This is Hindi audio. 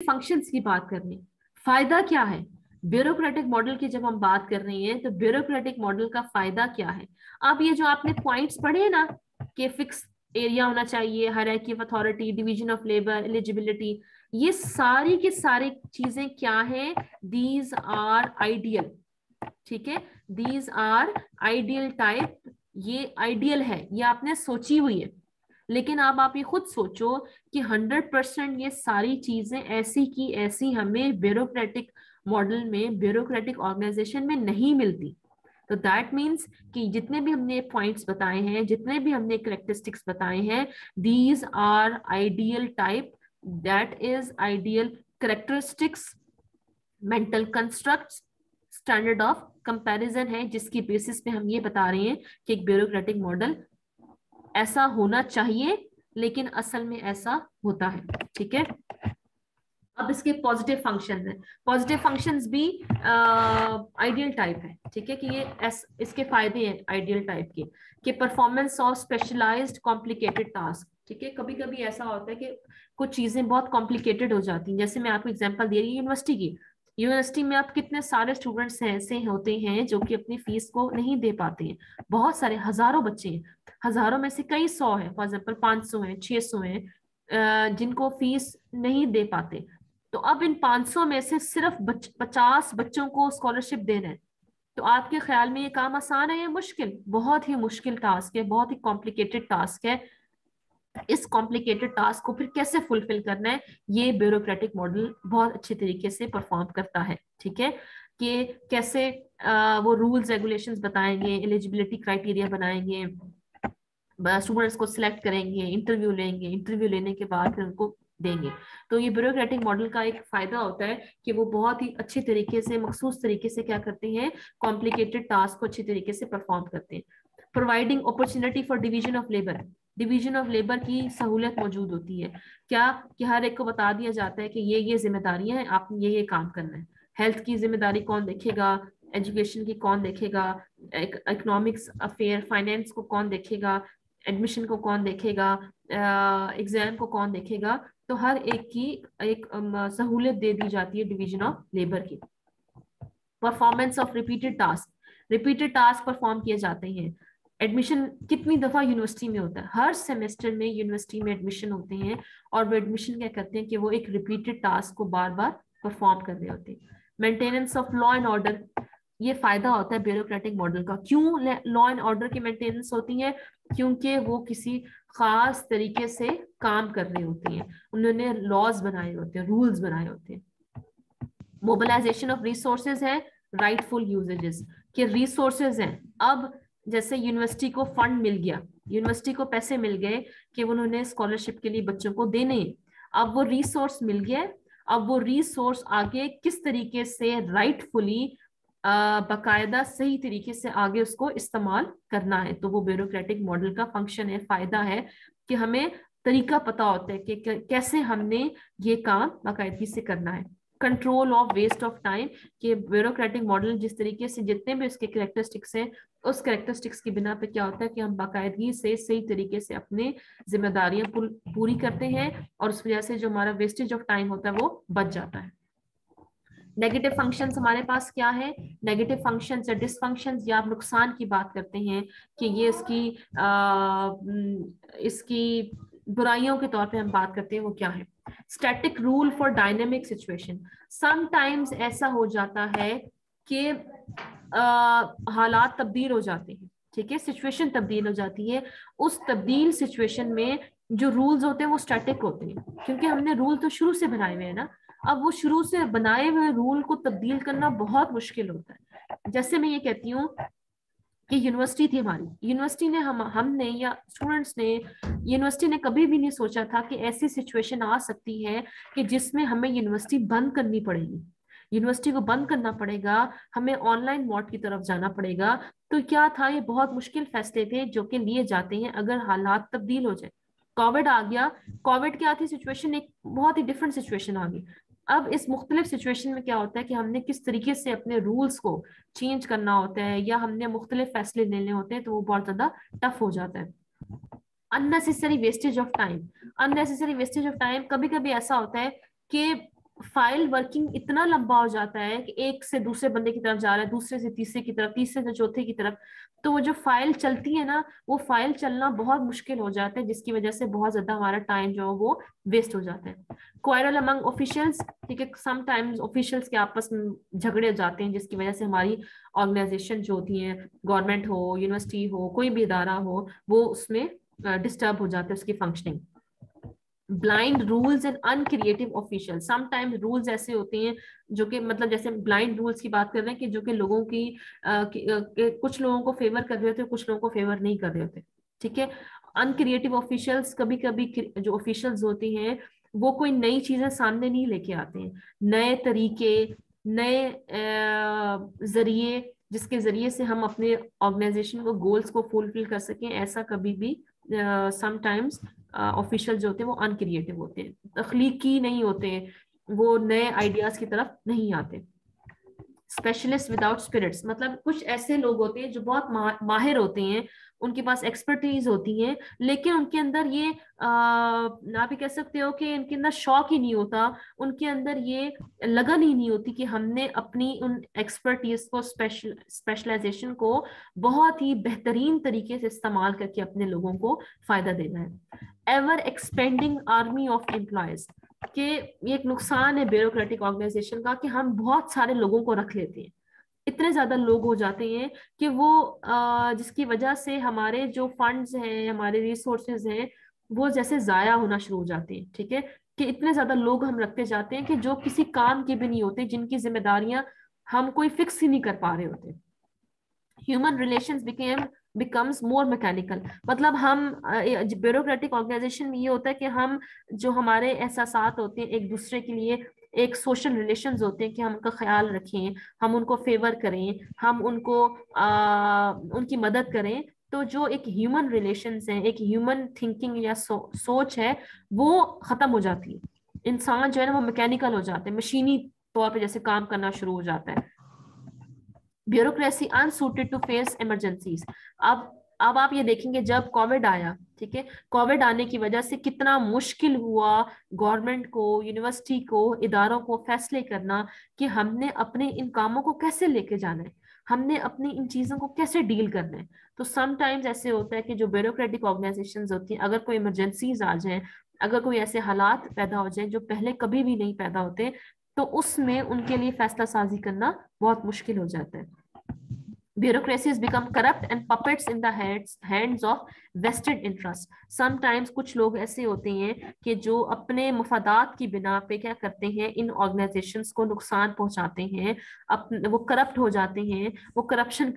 फंक्शंस की बात कर रहे हैं, फायदा क्या है ब्यूरोक्रेटिक मॉडल की जब हम बात कर रहे हैं, तो ब्यूरोक्रेटिक मॉडल का फायदा क्या है। अब ये जो आपने पॉइंट्स पढ़े हैं ना, कि फिक्स एरिया होना चाहिए, hierarchy of authority, division of labour, eligibility, ये सारी की सारी चीजें क्या है, दीज आर आइडियल। ठीक है, दीज आर आइडियल टाइप, ये आइडियल है, ये आपने सोची हुई है। लेकिन अब आप ये खुद सोचो कि 100% ये सारी चीजें ऐसी की ऐसी हमें ब्यूरोक्रेटिक मॉडल में, ब्यूरोक्रेटिक ऑर्गेनाइजेशन में नहीं मिलती। तो दैट मीन्स कि जितने भी हमने पॉइंट्स बताए हैं, जितने भी हमने करेक्टरिस्टिक्स बताए हैं, these are ideal type, that is ideal characteristics, mental constructs, standard of comparison है, जिसकी बेसिस पे हम ये बता रहे हैं कि एक ब्यूरोक्रेटिक मॉडल ऐसा होना चाहिए, लेकिन असल में ऐसा होता है। ठीक है, अब इसके पॉजिटिव फंक्शंस हैं। पॉजिटिव फंक्शंस भी आइडियल टाइप है। ठीक है, कि ये इसके फायदे हैं आइडियल टाइप के, कि performance of specialized complicated task. ठीक है, कभी कभी ऐसा होता है कि कुछ चीजें बहुत कॉम्प्लिकेटेड हो जाती हैं। जैसे मैं आपको एग्जांपल दे रही हूँ यूनिवर्सिटी की। यूनिवर्सिटी में आप कितने सारे स्टूडेंट्स हैं ऐसे होते हैं जो कि अपनी फीस को नहीं दे पाते हैं। बहुत सारे हजारों बच्चे हैं, हजारों में से कई सौ हैं, फॉर एग्जाम्पल 500 हैं, 600 हैं, जिनको फीस नहीं दे पाते। तो अब इन 500 में से सिर्फ 50 बच्चों को स्कॉलरशिप देना है। तो आपके ख्याल में ये काम आसान है या मुश्किल? बहुत ही मुश्किल टास्क है, बहुत ही कॉम्प्लिकेटेड टास्क है। इस कॉम्प्लिकेटेड टास्क को फिर कैसे फुलफिल करना है, ये ब्यूरोक्रेटिक मॉडल बहुत अच्छे तरीके से परफॉर्म करता है। ठीक है, कि कैसे वो रूल्स रेगुलेशंस बताएंगे, एलिजिबिलिटी क्राइटेरिया बनाएंगे, स्टूडेंट्स को सिलेक्ट करेंगे, इंटरव्यू लेंगे, इंटरव्यू लेने के बाद फिर उनको देंगे। तो ये ब्यूरोक्रेटिक मॉडल का एक फायदा होता है कि वो बहुत ही अच्छी तरीके से, मखसूस तरीके से क्या करते हैं, कॉम्प्लिकेटेड टास्क को अच्छी तरीके से परफॉर्म करते हैं। Providing opportunity for division of labour, division of labour की सहूलियत मौजूद होती है। क्या कि हर एक को बता दिया जाता है कि ये जिम्मेदारियां हैं, आपने ये काम करना है। हेल्थ की जिम्मेदारी कौन देखेगा, एजुकेशन की कौन देखेगा, इकोनॉमिक्स अफेयर फाइनेंस को कौन देखेगा, एडमिशन को कौन देखेगा, एग्जाम को कौन देखेगा। तो हर एक की एक सहूलियत दे दी जाती है डिवीजन ऑफ लेबर की। Performance of repeated task perform किए जाते हैं। एडमिशन कितनी दफा यूनिवर्सिटी में होता है, हर सेमेस्टर में यूनिवर्सिटी में एडमिशन होते हैं, और वो एडमिशन क्या करते हैं कि वो एक रिपीटेड टास्क को बार बार परफॉर्म कर रहे होते हैं। Maintenance of law and order, ये फायदा होता है ब्यूरोक्रेटिक मॉडल का। क्यों लॉ एंड ऑर्डर की मेंटेनेंस होती है? क्योंकि वो किसी खास तरीके से काम कर रहे होते हैं, उन्होंने लॉज बनाए होते हैं, रूल्स बनाए होते हैं। मोबिलाइजेशन ऑफ रिसोर्सेज है, राइटफुल यूजेजेस, के रिसोर्सेज हैं। अब जैसे यूनिवर्सिटी को फंड मिल गया, यूनिवर्सिटी को पैसे मिल गए कि उन्होंने स्कॉलरशिप के लिए बच्चों को देने हैं। अब वो रिसोर्स मिल गया, अब वो रिसोर्स आगे किस तरीके से राइटफुली बाकायदा सही तरीके से आगे उसको इस्तेमाल करना है। तो वो ब्यूरोक्रेटिक मॉडल का फंक्शन है, फायदा है, कि हमें तरीका पता होता है कि कैसे हमने ये काम बाकायदगी से करना है। Control of waste of time, कि ब्यूरोक्रेटिक मॉडल जिस तरीके से जितने भी उसके कैरेक्टरिस्टिक्स हैं, उस कैरेक्टरिस्टिक्स की बिना पे क्या होता है कि हम बाकायदगी से सही तरीके से अपने जिम्मेदारियां पूरी करते हैं, और उस वजह से जो हमारा वेस्टेज ऑफ टाइम होता है वो बच जाता है। नेगेटिव फंक्शंस हमारे पास क्या है? नेगेटिव फंक्शंस या डिसफंक्शंस, या आप नुकसान की बात करते हैं कि ये इसकी बुराइयों के तौर पे हम बात करते हैं, वो क्या है? Static rule for dynamic situation, sometimes ऐसा हो जाता है कि हालात तब्दील हो जाते हैं। ठीक है, सिचुएशन तब्दील हो जाती है, उस तब्दील सिचुएशन में जो रूल्स होते हैं वो स्टैटिक होते हैं, क्योंकि हमने रूल तो शुरू से बनाए हुए हैं ना। अब वो शुरू से बनाए हुए रूल को तब्दील करना बहुत मुश्किल होता है। जैसे मैं ये कहती हूँ कि यूनिवर्सिटी थी हमारी, यूनिवर्सिटी ने हमने या स्टूडेंट्स ने, यूनिवर्सिटी ने कभी भी नहीं सोचा था कि ऐसी सिचुएशन आ सकती है कि जिसमें हमें यूनिवर्सिटी बंद करनी पड़ेगी, यूनिवर्सिटी को बंद करना पड़ेगा, हमें ऑनलाइन मोड की तरफ जाना पड़ेगा। तो क्या था, ये बहुत मुश्किल फैसले थे जो कि लिए जाते हैं अगर हालात तब्दील हो जाए। कोविड आ गया, कोविड क्या थी सिचुएशन, एक बहुत ही डिफरेंट सिचुएशन आ गई। अब इस मुख्तलिफ सिचुएशन में क्या होता है कि हमने किस तरीके से अपने रूल्स को चेंज करना होता है, या हमने मुख्तलिफ फैसले लेने होते हैं, तो वो बहुत ज्यादा टफ हो जाता है। Unnecessary wastage of time, unnecessary wastage of time, कभी कभी ऐसा होता है कि फाइल वर्किंग इतना लंबा हो जाता है कि एक से दूसरे बंदे की तरफ जा रहा है, दूसरे से तीसरे की तरफ, तीसरे से चौथे की तरफ, तो वो जो फाइल चलती है ना, वो फाइल चलना बहुत मुश्किल हो जाता है, जिसकी वजह से बहुत ज्यादा हमारा टाइम जो है वो वेस्ट हो जाता है। क्वारल अमंग ऑफिशियल्स, ठीक है, समटाइम्स ऑफिशियल्स के आपस में झगड़े हो जाते हैं, जिसकी वजह से हमारी ऑर्गेनाइजेशन जो होती है, गवर्नमेंट हो, यूनिवर्सिटी हो, कोई भी इदारा हो, वो उसमें डिस्टर्ब हो जाता है उसकी functioning. Blind rules and uncreative official, sometimes rules ऐसे होते हैं जो कि मतलब जैसे ब्लाइंड रूल्स की बात कर रहे हैं कि जो कि लोगों कुछ लोगों को फेवर कर रहे होते हैं, कुछ लोगों को फेवर नहीं कर रहे होते, ठीक है। अनक्रिएटिव ऑफिशियल्स, कभी कभी जो ऑफिशियल्स होते हैं वो कोई नई चीजें सामने नहीं लेके आते हैं, नए तरीके, नए जरिए, जिसके जरिए से हम अपने ऑर्गेनाइजेशन को गोल्स को फुलफिल कर सकें, ऐसा कभी भी समटाइम्स ऑफिशियल जो होते हैं वो अनक्रिएटिव होते हैं, तख्लीकी नहीं होते, वो नए आइडियाज की तरफ नहीं आते। स्पेशलिस्ट विदाउट स्पिरिट्स, मतलब कुछ ऐसे लोग होते हैं जो बहुत माहिर होते हैं, उनके पास एक्सपर्टीज होती है, लेकिन उनके अंदर ये आप ही कह सकते हो कि उनके अंदर शौक ही नहीं होता, उनके अंदर ये लगन ही नहीं होती कि हमने अपनी उन एक्सपर्टीज को, स्पेशलाइजेशन को बहुत ही बेहतरीन तरीके से इस्तेमाल करके अपने लोगों को फायदा देना है। Ever expanding army of employees, कि ये एक नुकसान है ब्यूरोक्रेटिक ऑर्गेनाइजेशन का कि हम बहुत सारे लोगों को रख लेते हैं, इतने ज्यादा लोग हो जाते हैं कि वो जिसकी वजह से हमारे जो फंड्स हैं, हमारे रिसोर्सेज हैं, वो जैसे जाया होना शुरू हो जाते हैं, ठीक है। कि इतने ज्यादा लोग हम रखते जाते हैं कि जो किसी काम के भी नहीं होते, जिनकी जिम्मेदारियां हम कोई फिक्स ही नहीं कर पा रहे होते। Human relations becomes more mechanical, मतलब हम ब्यूरोक्रेटिक ऑर्गेनाइजेशन में ये होता है कि हम जो हमारे एहसासात होते हैं एक दूसरे के लिए, एक सोशल रिलेशंस होते हैं कि हम उनका ख्याल रखें, हम उनको फेवर करें, हम उनको उनकी मदद करें, तो जो एक ह्यूमन रिलेशंस है, एक ह्यूमन थिंकिंग या सोच है, वो खत्म हो जाती है। इंसान जो है ना वो मैकेनिकल हो जाते हैं, मशीनी तौर पे जैसे काम करना शुरू हो जाता है। Bureaucracy unsuited to face emergencies. अब आप ये देखेंगे जब कोविड आया, ठीक है, कोविड आने की वजह से कितना मुश्किल हुआ गवर्नमेंट को, यूनिवर्सिटी को, इदारों को फैसले करना कि हमने अपने इन कामों को कैसे लेके जाना है, हमने अपनी इन चीजों को कैसे डील करना है। तो समटाइम्स ऐसे होता है कि जो ब्यूरोक्रेटिक ऑर्गेनाइजेशंस होती हैं, अगर कोई इमरजेंसीज आ जाए, अगर कोई ऐसे हालात पैदा हो जाए जो पहले कभी भी नहीं पैदा होते, तो उसमें उनके लिए फैसला साजी करना बहुत मुश्किल हो जाता है। Bureaucracies become corrupt and puppets in the hands of vested interest. Sometimes कुछ लोग ऐसे होते हैं कि जो अपने मफादात की बिना पे क्या करते हैं, इन ऑर्गेनाइजेशंस को नुकसान पहुंचाते हैं, वो करप्ट हो जाते हैं, वो करप्शन